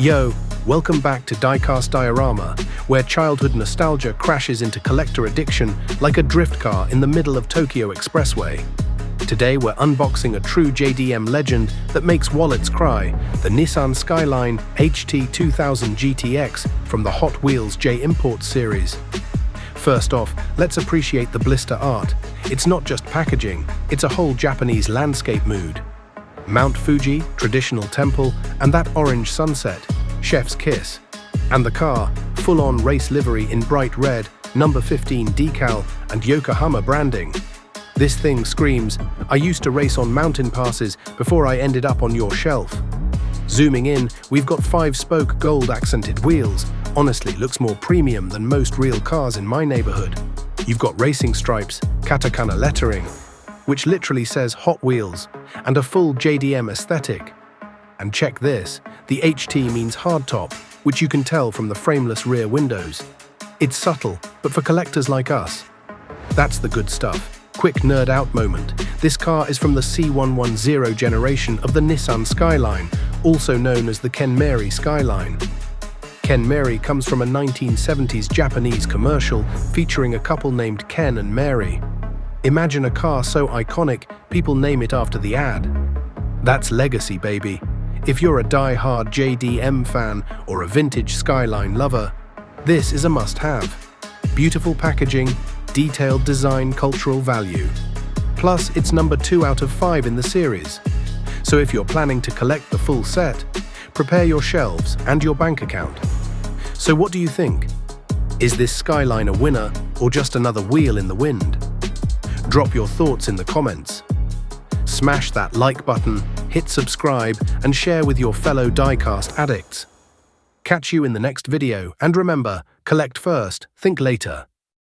Yo, welcome back to Diecast Diorama, where childhood nostalgia crashes into collector addiction like a drift car in the middle of Tokyo Expressway. Today we're unboxing a true JDM legend that makes wallets cry, the Nissan Skyline HT 2000GT-X from the Hot Wheels J Import series. First off, let's appreciate the blister art. It's not just packaging, it's a whole Japanese landscape mood. Mount Fuji, traditional temple, and that orange sunset, chef's kiss. And the car, full-on race livery in bright red, number 15 decal, and Yokohama branding. This thing screams, I used to race on mountain passes before I ended up on your shelf. Zooming in, we've got 5-spoke gold-accented wheels. Honestly, looks more premium than most real cars in my neighborhood. You've got racing stripes, katakana lettering, which literally says Hot Wheels, and a full JDM aesthetic. And check this, the HT means hardtop, which you can tell from the frameless rear windows. It's subtle, but for collectors like us, that's the good stuff. Quick nerd out moment. This car is from the C110 generation of the Nissan Skyline, also known as the Ken Mary Skyline. Ken Mary comes from a 1970s Japanese commercial featuring a couple named Ken and Mary. Imagine a car so iconic, people name it after the ad. That's legacy, baby. If you're a die-hard JDM fan or a vintage Skyline lover, this is a must-have. Beautiful packaging, detailed design, cultural value. Plus, it's number 2 out of 5 in the series. So if you're planning to collect the full set, prepare your shelves and your bank account. So what do you think? Is this Skyline a winner or just another wheel in the wind? Drop your thoughts in the comments. Smash that like button, hit subscribe, and share with your fellow diecast addicts. Catch you in the next video, and remember, collect first, think later.